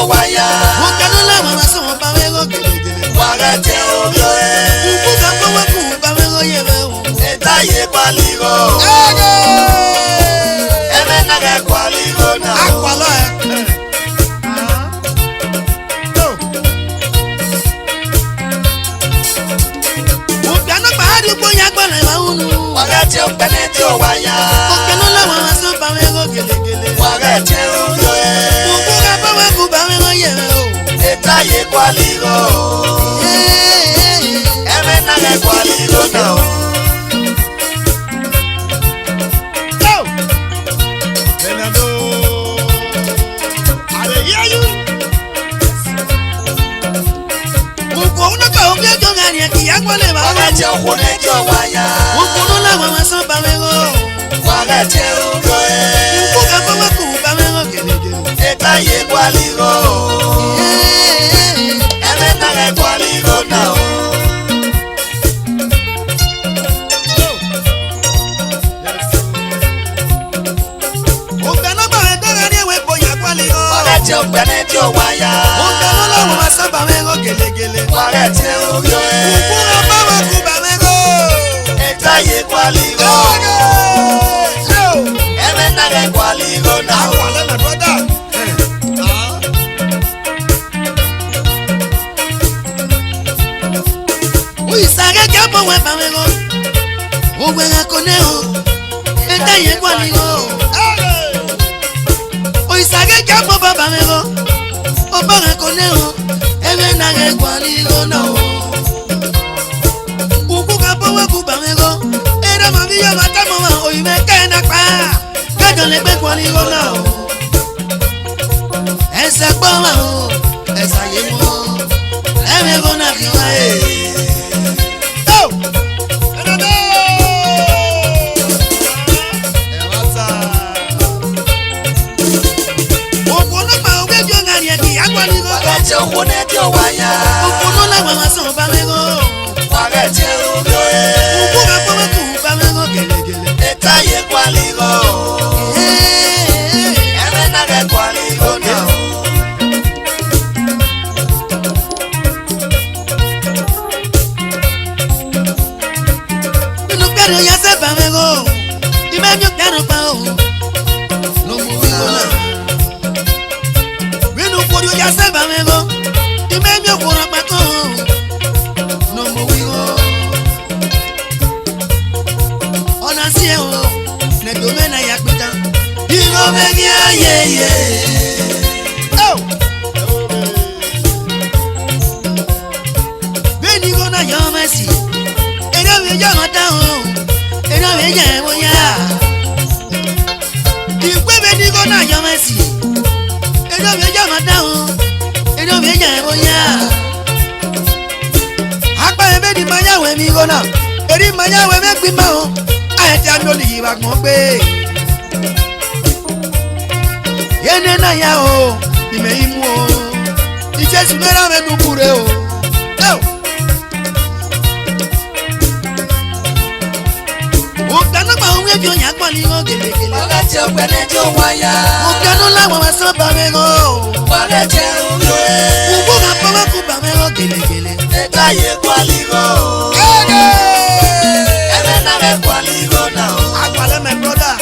waya. Ukanula mama so pamego gele. Wagate obyo Ukuka kwa ku pamego yebe. Etaye kwaligo. Emena ke kwaligo na. Akwalo Ukana bahari boya gbala maunu. Wagate Benard O waya. Ukanula mama so pamego gele. Wagate obyo Ukuka kwa ku pamego yebe. Etaye kwaligo. Emena ke kwaligo na. Benard O, I hear you. Ukona ka onge jongani akiyakwale ba. Wagate Benard O waya. Ukona mama so pamego. Wagate obyo Ukuka kwa ku pamego gele. Etaye kwaligo. Emena ke kwaligo na. Benard O waya. Ukanola mama samba mengo gele. Wagate obyo Ukuna baba kuba mengo. Etaye kwaligo. Emena ke kwaligo na. Akwale my brother. Uisage kapo we pamengo. Uwenga koneo. Etaye kwaligo. Uisage kapo baba mengo. Obanga koneo. Emena ke kwaligo no. Ukuka po we kuba mengo. Era mamiyo matamo wa oimeke na kwa. Kajo le pe kwaligo no. Esa kwa o. Esa yemo. Eme gona kiwa Wagate Benard O waya. Ukunola mama so pamego. Wagate obyo Ukuka po ku pamego gele. Etaye kwaligo. Emena ke kwaligo na. Inu pero ya se pamego. Dime mi pero pa o. No movigo na. Inu porio ya se pamego. Dime mi okura pa ko. No movigo. Ona sie o. Ne domena ya kwita. Igho Money ye. Oh. Beni gona yo Messi. Era me llama tao. Era me llamo ya. Ikwe beni gona yo Messi. Era me llama tao. Era me llamo ya. Akpa ebe di manya we mi gona. Eri manya we me gbi ma o. Ayete anoli ba gbon pe. Yene na ya o, ime imu o. Ije sunera me nukure o. Ukana ba onwe bi onya kwaligo gele. Wagate Benard O waya. Ukanola mama so pamego. Wagate obyo Ukuka po ku pamego gele. Etaye kwaligo. Emena ke kwaligo na. Akwale my brother.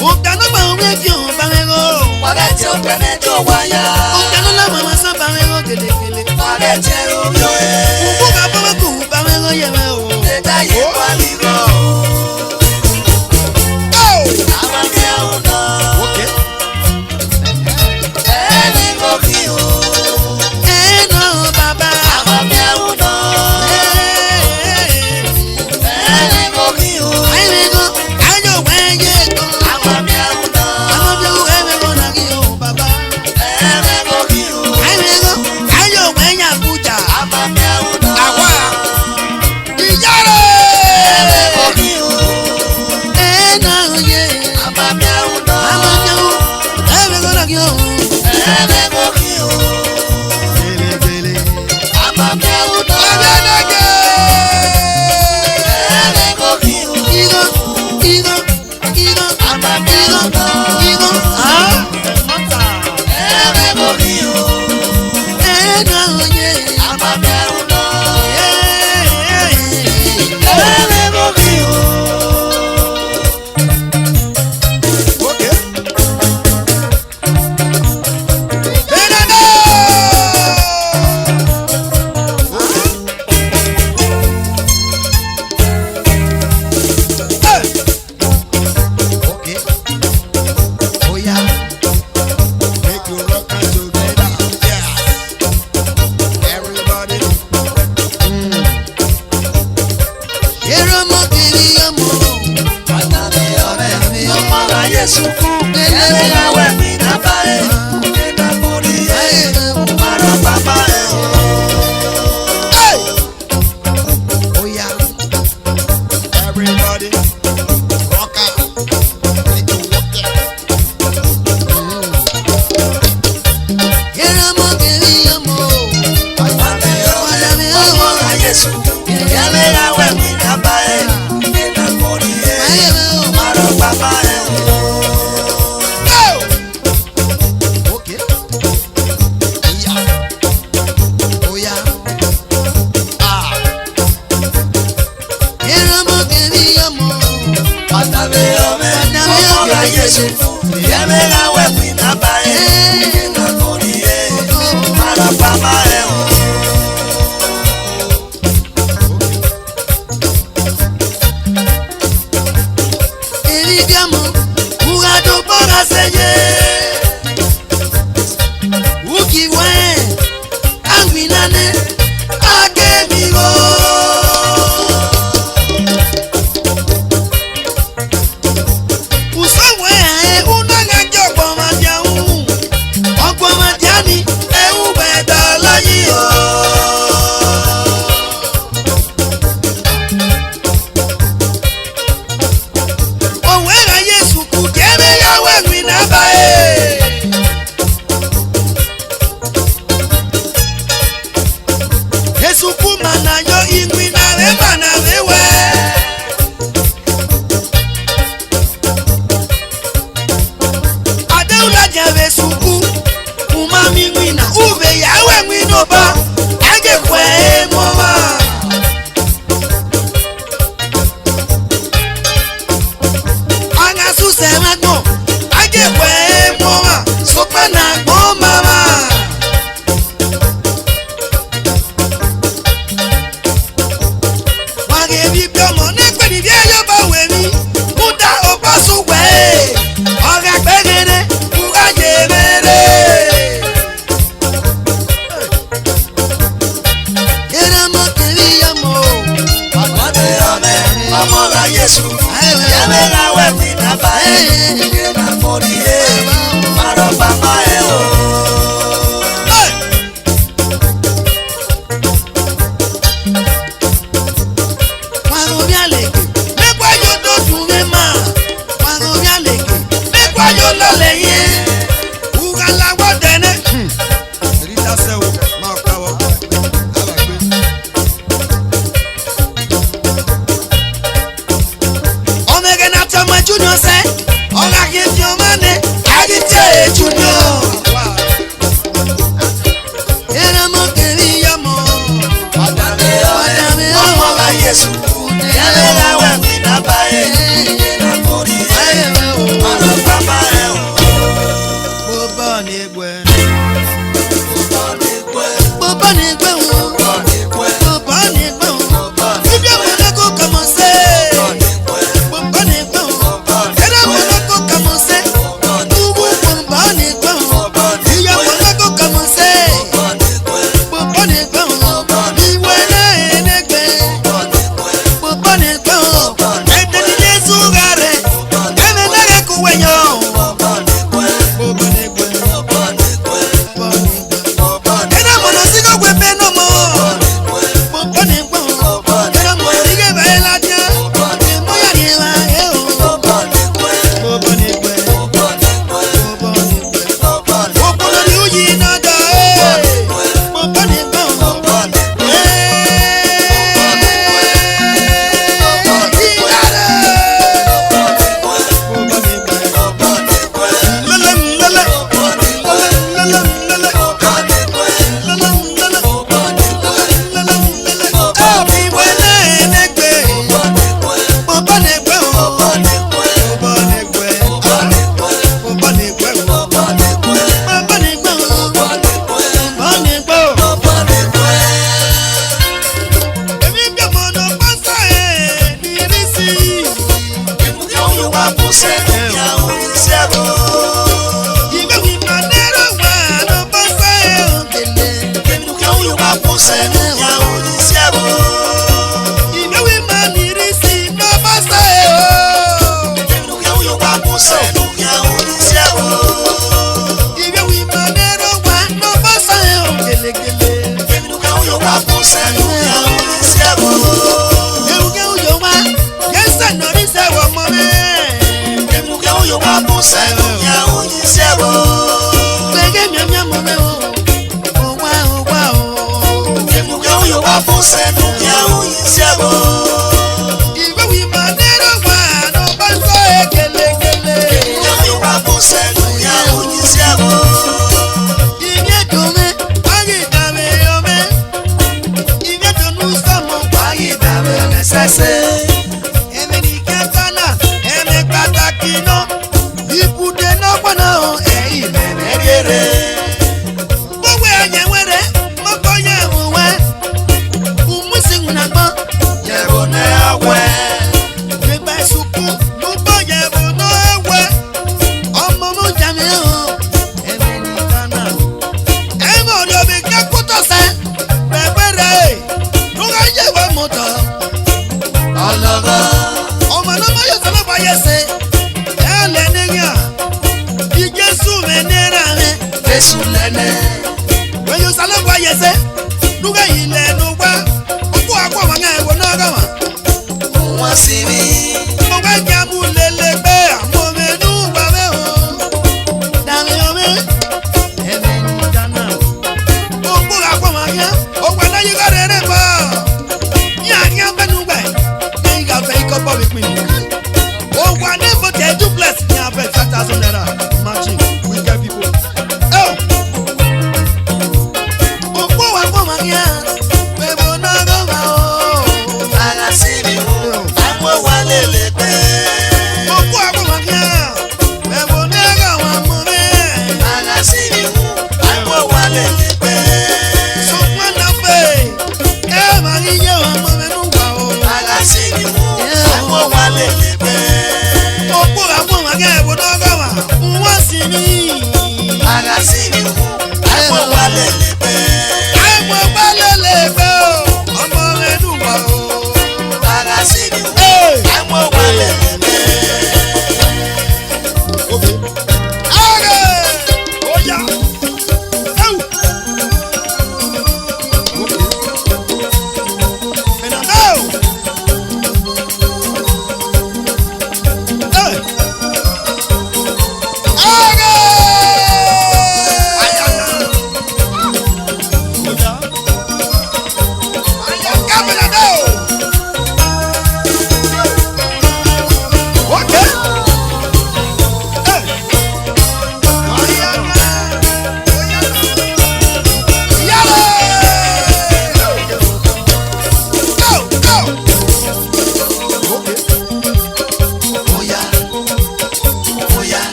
Ukana ba onwe bi o pamego. Wagate Benard O waya. Ukanola mama so pamego gele. Wagate obyo Ukuka po ku pamego yebe o. Etaye kwaligo. Amake uno. Okay. Eni goki o. No baba. Amake uno. Eni goki o. Ayo wenye go. Amake uno. Na gi o baba. Eni goki o. Ayo wenye buja. Amake uno. Awa. Ijaro. Eni goki o. No ye. Amake uno. Na gi o. Eni goki o. Gele. Amake uno. Eni goki o. Igho. Yesu Yamega wepi na bae Ena kuri Mara papa Oh yeah. Everybody rock out. Yesu Yamega wepi na bae Ena kuri Mara papa Yesu Yamega wepi na bae Ena kuri Mara papa Yesu Yamega wepi na bae Ena kuri Mara papa Junior say, Oga give your money, I give you Junior. Ena mo keri yamo, Wadame Oga Yesu, Yamega wepi na bae, Ena kuri Mara papa Boba negwe, Boba negwe, Boba negwe, Boba negwe, Boba negwe, if you wanna go come on say. Say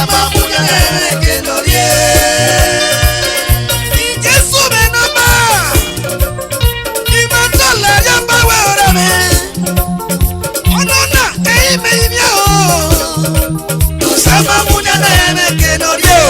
mamunya ke norie. Jesu me namba. Imatala ya bawe ora me. Onona me ibia o. Sama munya ke norie.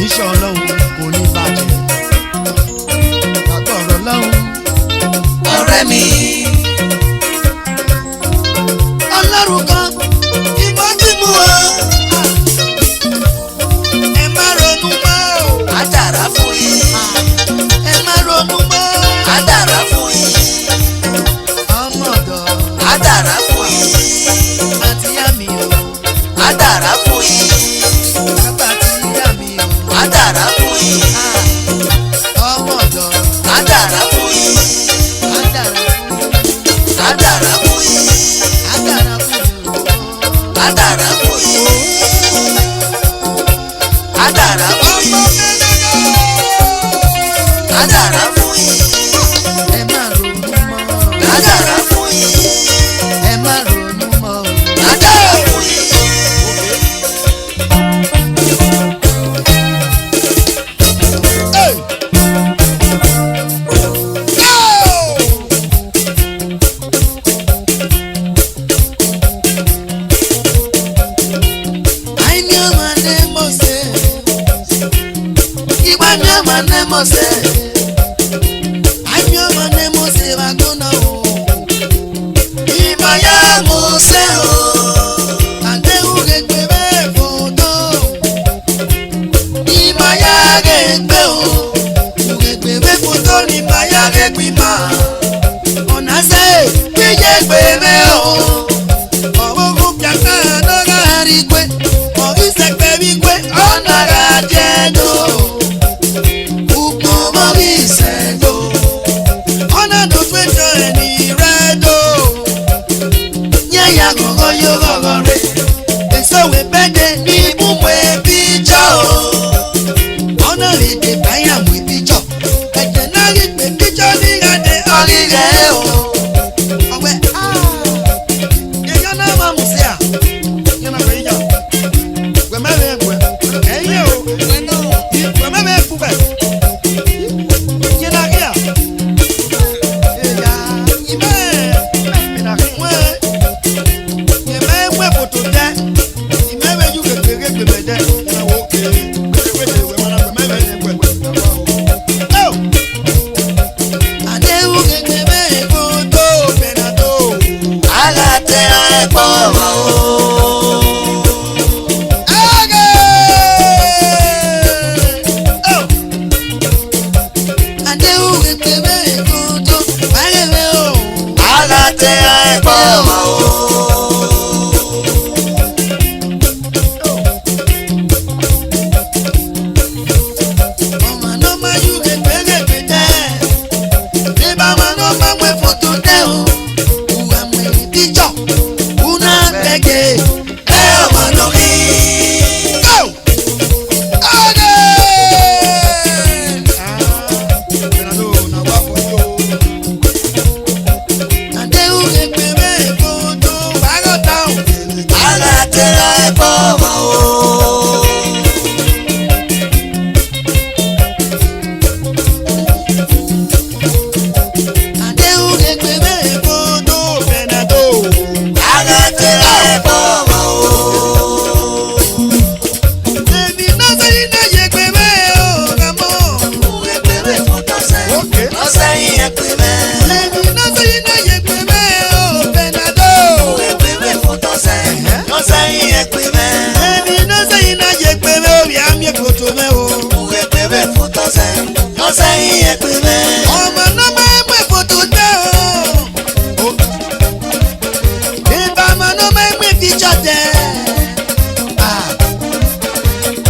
iṣẹ́ ọlọ́run kò ní bàjẹ́. Àgbọ̀rọ̀ ọlọ́run. Ọ̀rẹ́ mi. Ọlọ́run kan ìmọ̀ tí mú ọ. Ẹ má ronú mọ́ o. Á dára fún yín. Ẹ má ronú mọ́. Á dára fún yín. Ọmọ ọ̀dọ̀. Á dára fún yín. Àti yá mi o. Á dára fún yín. Bàbá àti yá mi o. Á dára fún yín. Ọmọ ọ̀dọ̀. Á dára fún yín. Á dára fún yín. Á dára fún yín. Á dára fún yín o. Á dára fún yín. Á dára fún yín. Á dára fún yín. Ẹ má ronú mọ́. Á dára fún yín. Ẹ má ronú mọ́ o. Á dára fún yín. Hey! Go! Anyị ọma na-emose. Igwe anyị ọma na-emose. Anyị ọma na-emose bagona o. Ìmọ̀ ya mo ṣe o. Adéhùn gbẹgbẹ fòdó. Ìmọ̀ ya gẹ̀gbẹ́ o. Gbẹgbẹ fòdó ni báyà rẹ̀ gbìmọ̀. Ọ̀nà ṣe Gbíjẹ́ gbèrè o. ọ̀rọ̀ kàkà lọ́gà rí pé ọ̀rísẹ̀pẹ̀ rí pé Ọ̀nà ra jẹ́ do. gbogbo Mo rí ìṣẹ́gbó. ọ̀nà tó pé jọ ẹni rẹ̀ dò. Yẹ́yà kọ̀kọ́ yóò kọ̀kọ́ rẹ̀. Èso wẹ̀ bẹ́ẹ̀dẹ̀ ní Ìbúmọ̀ ẹbí jọ o. ọ̀nà lè dé báyà mú ibi jọ. Ẹ̀jẹ̀ náà rí pé bíjọ́ ní ìrẹ̀dẹ̀ Ọ̀rí rẹ̀ o. ọ̀wẹ́ èèyàn náà máa mú sí à. Yẹ́n náà fẹ́ yíyá. Gbẹ̀mẹ́rẹ̀ ẹ̀gbẹ́ ẹ̀yẹ́ o. Gbẹ̀mẹ́rẹ̀ ẹ̀kú bẹ̀. Yẹ́n náà rí à. Èèyà ìmẹ̀ mìíràn kí wọ́n yẹ̀mẹ́ ẹ̀gbẹ́ fòtò dẹ́. Ìmẹ̀wé yú kékeré gbèmẹ̀ dẹ́. Ìnáwó kéré gbèdégbèdé ìwé wọn náà gbẹ̀mẹ́rẹ̀ ẹ̀gbẹ́. Àdéhùn kékeré èkó tó Benard O. Alátẹ ẹ̀pọ̀ mọ́ o. Àdéhùn kékeré èkó tó báyẹ̀wé o. Alátẹ ẹ̀pọ̀ mọ́ o. Ọmọ náà máa yú kékeré gbèdé. Bíbá máa náà máa wẹ̀ fòtò dẹ́ o. Ìwà mú ìdíjọ́. Una gbẹ̀gẹ̀. Ẹ ọmọ lórí. Go! Àdéhùn kékeré èkó tó bágọ́ta o. Alátẹ ẹ̀pọ̀ mọ́ o. Àdéhùn kékeré èkó tó Benard O. Alátẹ ẹ̀pọ̀ mọ́ o. Èmi náà sẹ́yìn náà yẹ pé bẹ́ẹ̀ o Ramọ́. Ẹgbẹ̀rẹ̀ fún tọ́sẹ̀. Lọ́sẹ̀ yìí ẹgbẹ̀rẹ̀. Èmi náà sẹ́yìn náà yẹ pé bẹ́ẹ̀ o Benard O. Ẹgbẹ̀rẹ̀ fún tọ́sẹ̀. Lọ́sẹ̀ yìí ẹgbẹ̀rẹ̀. Èmi náà sẹ́yìn náà yẹ pé bẹ́ẹ̀ o bí àmì èkótó mẹ́ o. Ẹgbẹ̀rẹ̀ fún tọ́sẹ̀. Lọ́sẹ̀ yìí ẹgbẹ̀rẹ̀. Ọmọ náà máa ń mú èkótó dẹ́ o. Bíbá ọmọ náà máa ń mú ìfíjọ́ dẹ́.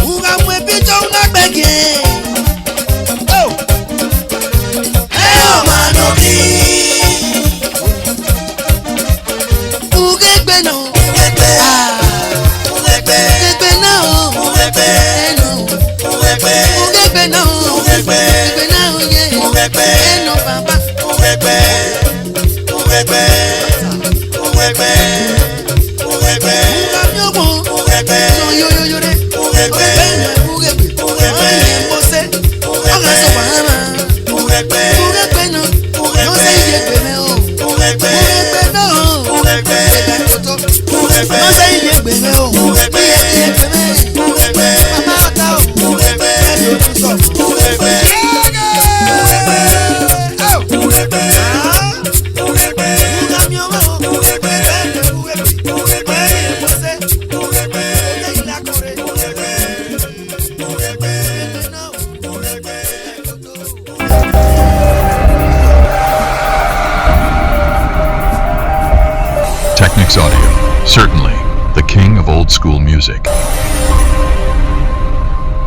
Wúrà mú ìfíjọ́ náà gbẹ̀gẹ̀. Ẹ ọmọ lórí. Ugegbe náà. Ẹgbẹ̀. Ẹgbẹ̀. Ugegbe náà o. Ẹgbẹ̀. Ẹnu. Ẹgbẹ̀. Ugegbe náà o. Ẹgbẹ̀. Ugegbe náà o yẹ. Ẹgbẹ̀. Ẹnu bàbá. Ẹgbẹ̀. Ẹgbẹ̀. Ẹgbẹ̀. Ẹgbẹ̀. Wúrà mi ò mọ̀. Ẹgbẹ̀. Sọ yóyóyó rẹ̀. Ẹgbẹ̀. Bẹ́ẹ̀ni ugegbe. Ọ̀yẹ̀ mọ̀sẹ̀. Ọ̀gá sọ wàhálà. Ẹgbẹ̀. Ugegbe náà. Yóò ṣe ìyẹ̀pẹ̀ mẹ́ o. Ẹgbẹ̀. Ugegbe náà o. Ẹgbẹ̀. Ẹgbẹ̀ kòtò. Ẹgbẹ̀. Yóò ṣe ìyẹ̀pẹ̀ mẹ́ o. Ẹgbẹ̀. Ìyẹ̀pẹ̀ mẹ́. Ẹgbẹ̀. Bàbá ọ̀tá o. Ẹgbẹ̀. Certainly, the king of old school music.